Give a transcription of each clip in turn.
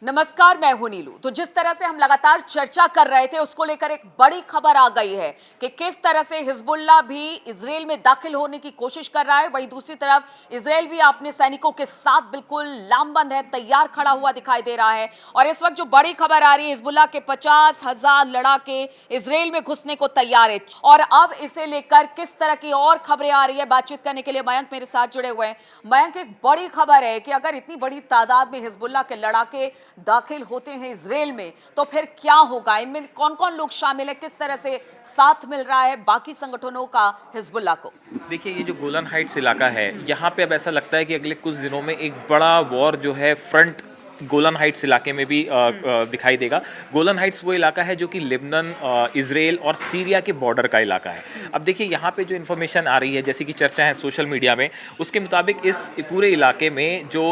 नमस्कार, मैं हूं नीलू। तो जिस तरह से हम लगातार चर्चा कर रहे थे उसको लेकर एक बड़ी खबर आ गई है कि किस तरह से हिजबुल्लाह भी इजराइल में दाखिल होने की कोशिश कर रहा है। वहीं दूसरी तरफ इजराइल भी अपने सैनिकों के साथ बिल्कुल लामबंद है, तैयार खड़ा हुआ दिखाई दे रहा है। और इस वक्त जो बड़ी खबर आ रही है, हिजबुल्लाह के 50,000 लड़ाके इजराइल में घुसने को तैयार है। और अब इसे लेकर किस तरह की और खबरें आ रही है, बातचीत करने के लिए मयंक मेरे साथ जुड़े हुए हैं। मयंक, एक बड़ी खबर है कि अगर इतनी बड़ी तादाद में हिजबुल्लाह के लड़ाके दाखिल होते हैं इजराइल में तो फिर क्या होगा, इनमें कौन कौन लोग शामिल है, किस तरह से साथ मिल रहा है बाकी संगठनों का हिजबुल्लाह को। देखिए, ये जो गोलन हाइट्स इलाका है, यहाँ पे अब ऐसा लगता है कि अगले कुछ दिनों में एक बड़ा वॉर जो है फ्रंट गोलन हाइट्स इलाके में भी दिखाई देगा। गोलन हाइट्स वो इलाका है जो कि लेबनान, इजराइल और सीरिया के बॉर्डर का इलाका है। अब देखिए, यहाँ पे जो इन्फॉर्मेशन आ रही है, जैसे कि चर्चा है सोशल मीडिया में, उसके मुताबिक इस पूरे इलाके में जो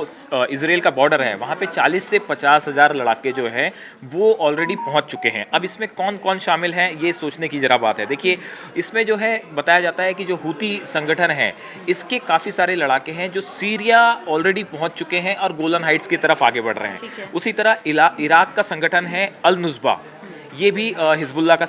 इजराइल का बॉर्डर है, वहाँ पे 40 से 50,000 लड़ाके जो हैं वो ऑलरेडी पहुँच चुके हैं। अब इसमें कौन कौन शामिल हैं, ये सोचने की ज़रा बात है। देखिए, इसमें जो है बताया जाता है कि जो हूती संगठन है, इसके काफ़ी सारे लड़ाके हैं जो सीरिया ऑलरेडी पहुँच चुके हैं और गोलन हाइट्स की तरफ आगे बढ़ रहे हैं। उसी तरह इराक का संगठन है अल नुस्बा, ये भी हिजबुल्लाह का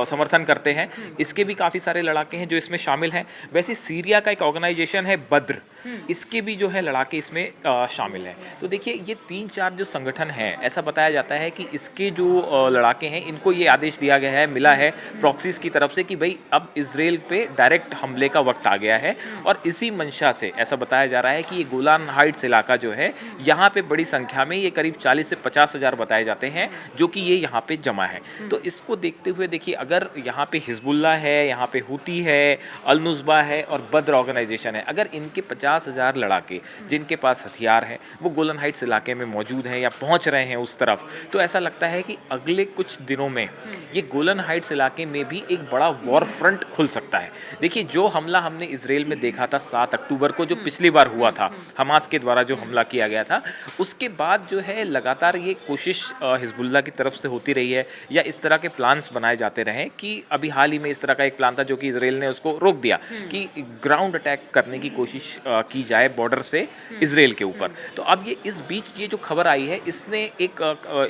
समर्थन करते हैं। इसके भी काफ़ी सारे लड़ाके हैं जो इसमें शामिल हैं। वैसे सीरिया का एक ऑर्गेनाइजेशन है बद्र, इसके भी जो है लड़ाके इसमें शामिल हैं। तो देखिए, ये 3-4 जो संगठन हैं, ऐसा बताया जाता है कि इसके जो लड़ाके हैं, इनको ये आदेश दिया गया है, मिला है प्रॉक्सीज की तरफ से कि भाई अब इजराइल पे डायरेक्ट हमले का वक्त आ गया है। और इसी मंशा से ऐसा बताया जा रहा है कि ये गोलान हाइट्स इलाका जो है, यहाँ पे बड़ी संख्या में ये करीब 40 से 50,000 बताए जाते हैं जो कि ये यहाँ पे जमा है। तो इसको देखते हुए देखिए, अगर यहाँ पे हिजबुल्लाह है, यहाँ पे हूती है, अल नुस्बा है और बद्र ऑर्गेनाइजेशन है, अगर इनके 50,000 लड़ाके जिनके पास हथियार हैं वो गोलन हाइट्स इलाके में मौजूद हैं या पहुँच रहे हैं उस तरफ, तो ऐसा लगता है कि अगले कुछ दिनों में ये गोलन हाइट्स इलाके में भी एक बड़ा वॉर फ्रंट खुल सकता है। देखिए, जो हमला हमने इजराइल में देखा था 7 अक्टूबर को, जो पिछली बार हुआ था, हमास के द्वारा जो हमला किया गया था, उसके बाद जो है लगातार ये कोशिश हिजबुल्लाह की तरफ से होती रही है या इस तरह के प्लान्स बनाए जाते रहे। कि अभी हाल ही में इस तरह का एक प्लान था जो कि इजराइल ने उसको रोक दिया कि ग्राउंड अटैक करने की कोशिश की जाए बॉर्डर से इजराइल के ऊपर। तो अब ये इस बीच ये जो खबर आई है, इसने एक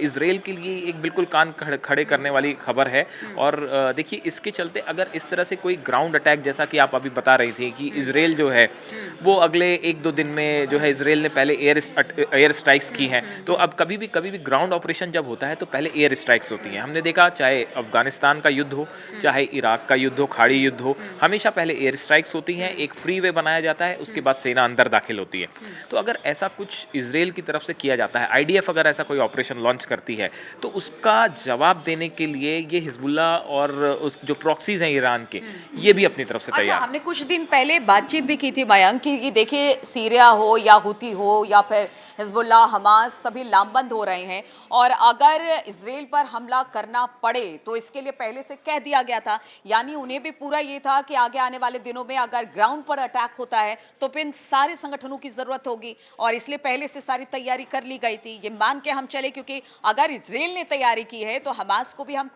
इजराइल के लिए एक बिल्कुल कान खड़े करने वाली खबर है। और देखिए, इसके चलते अगर इस तरह से कोई ग्राउंड अटैक, जैसा कि आप अभी बता रही थी कि इजराइल जो है वो अगले 1-2 दिन में जो है, इजराइल ने पहले एयर स्ट्राइक्स की हैं, तो अब कभी भी ग्राउंड ऑपरेशन जब होता है तो पहले एयर स्ट्राइक्स होती हैं। हमने देखा, चाहे अफगानिस्तान का युद्ध हो, चाहे इराक का युद्ध हो, खाड़ी युद्ध हो, हमेशा पहले एयर स्ट्राइक्स होती हैं, एक फ्री वे बनाया जाता है, उसके बाद सेना अंदर दाखिल होती है। तो अगर ऐसा कुछ इजराइल की तरफ से किया जाता है, आईडीएफ अगर ऐसा कोई ऑपरेशन लॉन्च करती है, तो उसका जवाब देने के लिए ये हिजबुल्लाह और उस जो प्रॉक्सीज हैं ईरान के, ये भी अपनी तरफ से तैयार। हमने कुछ दिन पहले बातचीत भी की थी मयंक कि देखिए, सीरिया हो या हूती हो या फिर हिजबुल्लाह, हमास, सभी लामबंद हो रहे हैं। और अगर इजराइल पर हमला करना पड़े तो इसके लिए पहले से कह दिया गया था, यानी उन्हें भी पूरा ये था कि आगे आने वाले दिनों में अगर ग्राउंड पर अटैक होता है तो फिर सारे संगठनों की जरूरत होगी, और इसलिए पहले से सारी तैयारी कर ली गई थी। ये मान के हम चले, क्योंकि अगर इजराइल ने तैयारी की है तो हमास को भी हम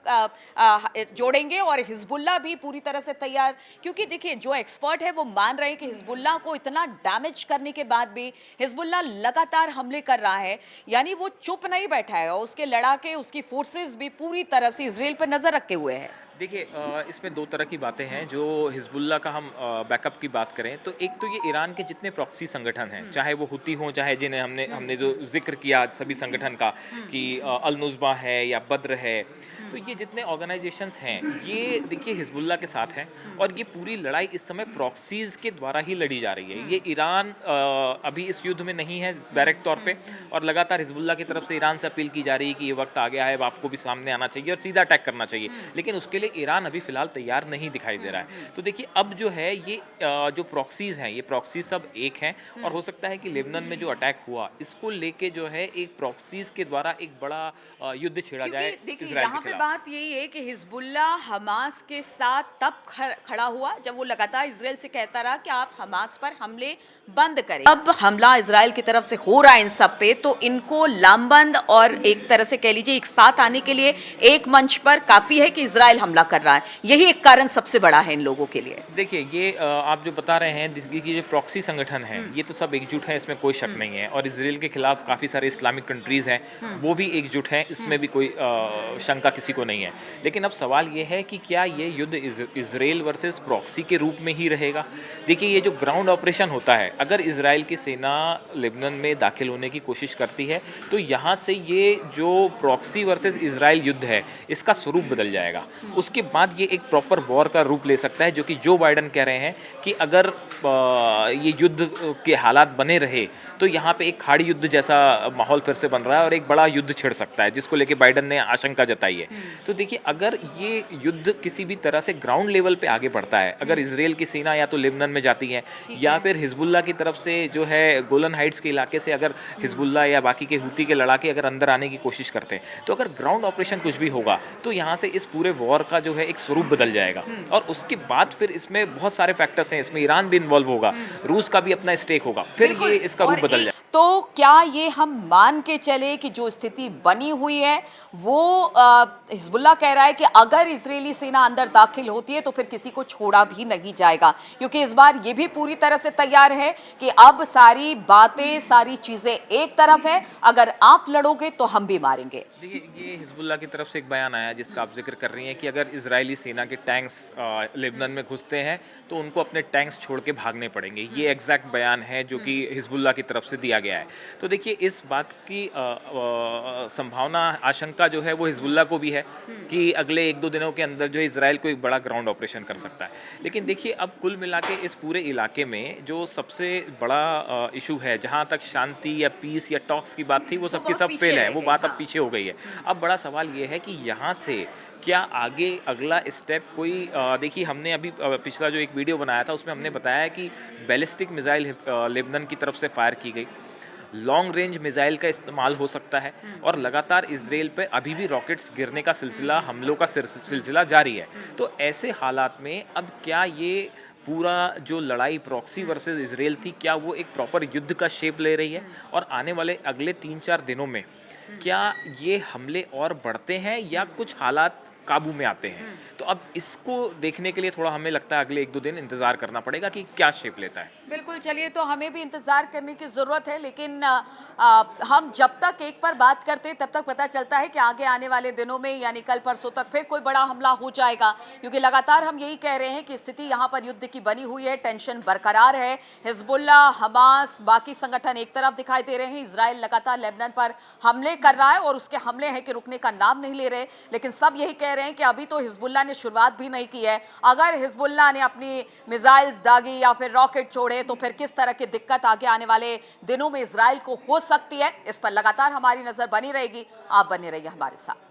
जोड़ेंगे और हिजबुल्लाह भी पूरी तरह से तैयार। क्योंकि देखिए, जो एक्सपर्ट है वो मान रहे हैं कि हिजबुल्लाह को इतना डैमेज करने के बाद भी हिजबुल्लाह लगातार हमले कर रहा है, यानी वो चुप नहीं बैठा है और उसके लड़ाके, उसकी फोर्सेस भी पूरी तरह से इजराइल पर नजर रखे हुए हैं। देखिए, इसमें 2 तरह की बातें हैं। जो हिजबुल्लाह का हम बैकअप की बात करें तो एक तो ये ईरान के जितने प्रॉक्सी संगठन हैं, चाहे वो हुती हों, चाहे जिन्हें हमने जो जिक्र किया सभी संगठन का कि अल नुस्बा है या बद्र है, तो ये जितने ऑर्गेनाइजेशंस हैं, ये देखिए हिजबुल्लाह के साथ हैं। और ये पूरी लड़ाई इस समय प्रॉक्सीज के द्वारा ही लड़ी जा रही है। ये ईरान अभी इस युद्ध में नहीं है डायरेक्ट तौर पे, और लगातार हिजबुल्लाह की तरफ से ईरान से अपील की जा रही है कि ये वक्त आ गया है, आपको भी सामने आना चाहिए और सीधा अटैक करना चाहिए। लेकिन उसके लिए ईरान अभी फिलहाल तैयार नहीं दिखाई दे रहा है। तो देखिए, अब जो है ये जो प्रॉक्सीज हैं, ये प्रॉक्सीज सब एक हैं, और हो सकता है कि लेबनान में जो अटैक हुआ, इसको लेके जो है एक प्रॉक्सीज के द्वारा एक बड़ा युद्ध छेड़ा जाए इजराइल के खिलाफ। बात यही है कि हिजबुल्लाह हमास के साथ तब खड़ा हुआ जब वो लगातार इजराइल से कहता रहा कि आप हमास पर हमले बंद करें। अब हमला इजराइल की तरफ से हो रहा है इन सब पे, तो इनको लामबंद और एक तरह से कह लीजिए एक साथ आने के लिए एक मंच पर काफी है कि इजराइल हमला हमला कर रहा है, यही एक कारण सबसे बड़ा है इन लोगों के लिए। देखिए ये आप जो बता रहे हैं जिसकी की जो प्रॉक्सी संगठन है ये तो सब एकजुट है, इसमें कोई शक नहीं है। और इसराइल के खिलाफ काफ़ी सारे इस्लामिक कंट्रीज़ हैं वो भी एकजुट हैं, इसमें भी कोई शंका किसी को नहीं है। लेकिन अब सवाल ये है कि क्या ये युद्ध इसराइल वर्सेस प्रॉक्सी के रूप में ही रहेगा। देखिए ये जो ग्राउंड ऑपरेशन होता है, अगर इसराइल की सेना लेबनान में दाखिल होने की कोशिश करती है तो यहाँ से ये जो प्रॉक्सी वर्सेस इसराइल युद्ध है इसका स्वरूप बदल जाएगा। उसके बाद ये एक प्रॉपर वॉर का रूप ले सकता है, जो कि जो बाइडन कह रहे हैं कि अगर ये युद्ध के हालात बने रहे तो यहाँ पे एक खाड़ी युद्ध जैसा माहौल फिर से बन रहा है और एक बड़ा युद्ध छिड़ सकता है, जिसको लेके बाइडन ने आशंका जताई है। तो देखिए अगर ये युद्ध किसी भी तरह से ग्राउंड लेवल पे आगे बढ़ता है, अगर इसराइल की सेना या तो लेबनान में जाती है या फिर हिजबुल्लाह की तरफ से जो है गोलन हाइट्स के इलाके से अगर हिजबुल्लाह या बाकी के हुती के लड़ाके अगर अंदर आने की कोशिश करते हैं, तो अगर ग्राउंड ऑपरेशन कुछ भी होगा तो यहाँ से इस पूरे वॉर का जो है एक स्वरूप बदल जाएगा। और उसके बाद फिर इसमें बहुत सारे फैक्टर्स हैं, इसमें ईरान भी इन्वॉल्व होगा, रूस का भी अपना स्टेक होगा, फिर ये इसका रूप बदल जाएगा। तो क्या ये हम मान के चले कि जो स्थिति बनी हुई है वो हिजबुल्लाह कह रहा है कि अगर इजरायली सेना अंदर दाखिल होती है तो फिर किसी को छोड़ा भी नहीं जाएगा, क्योंकि इस बार ये भी पूरी तरह से तैयार है कि अब सारी बातें सारी चीजें एक तरफ है, अगर आप लड़ोगे तो हम भी मारेंगे। देखिए ये हिजबुल्लाह की तरफ से एक बयान आया जिसका आप जिक्र कर रही हैं कि अगर इजरायली सेना के टैंक्स लेबनान में घुसते हैं तो उनको अपने टैंक्स छोड़ के भागने पड़ेंगे। ये एग्जैक्ट बयान है जो कि हिजबुल्लाह की तरफ से दिया गया है। तो देखिए इस बात की संभावना आशंका जो है वो हिजबुल्लाह को भी है कि अगले 1-2 दिनों के अंदर जो है इसराइल कोई बड़ा ग्राउंड ऑपरेशन कर सकता है। लेकिन देखिए अब कुल मिला के इस पूरे इलाके में जो सबसे बड़ा इशू है, जहाँ तक शांति या पीस या टॉक्स की बात थी वो सबकी सब फेल है, वो बात अब पीछे हो गई है। अब बड़ा सवाल ये है कि यहाँ से क्या आगे अगला स्टेप कोई देखिए हमने अभी पिछला जो एक वीडियो बनाया था उसमें हमने बताया कि बैलिस्टिक मिसाइल लेबनान की तरफ से फायर की गई, लॉन्ग रेंज मिसाइल का इस्तेमाल हो सकता है और लगातार इसराइल पे अभी भी रॉकेट्स गिरने का सिलसिला, हमलों का सिलसिला जारी है। तो ऐसे हालात में अब क्या ये पूरा जो लड़ाई प्रॉक्सी वर्सेस इसराइल थी, क्या वो एक प्रॉपर युद्ध का शेप ले रही है और आने वाले अगले 3-4 दिनों में क्या ये हमले और बढ़ते हैं या कुछ हालात काबू में आते हैं। तो अब इसको देखने के लिए थोड़ा हमें लगता है अगले 1-2 दिन इंतजार करना पड़ेगा कि क्या शेप लेता है। बिल्कुल, चलिए तो हमें भी इंतजार करने की जरूरत है, लेकिन हम जब तक एक पर बात करते हैं तब तक पता चलता है कि आगे आने वाले दिनों में यानी कल परसों तक फिर कोई बड़ा हमला हो जाएगा, क्योंकि लगातार हम यही कह रहे हैं कि स्थिति यहाँ पर युद्ध की बनी हुई है, टेंशन बरकरार है। हिजबुल्लाह, हमास, बाकी संगठन एक तरफ दिखाई दे रहे हैं, इजराइल लगातार लेबनान पर हमले कर रहा है और उसके हमले हैं कि रुकने का नाम नहीं ले रहे। लेकिन सब यही कह रहे हैं कि अभी तो हिजबुल्लाह ने शुरुआत भी नहीं की है, अगर हिजबुल्लाह ने अपनी मिसाइल्स दागी या फिर रॉकेट छोड़े तो फिर किस तरह की दिक्कत आगे आने वाले दिनों में इजराइल को हो सकती है, इस पर लगातार हमारी नजर बनी रहेगी। आप बने रहिए हमारे साथ।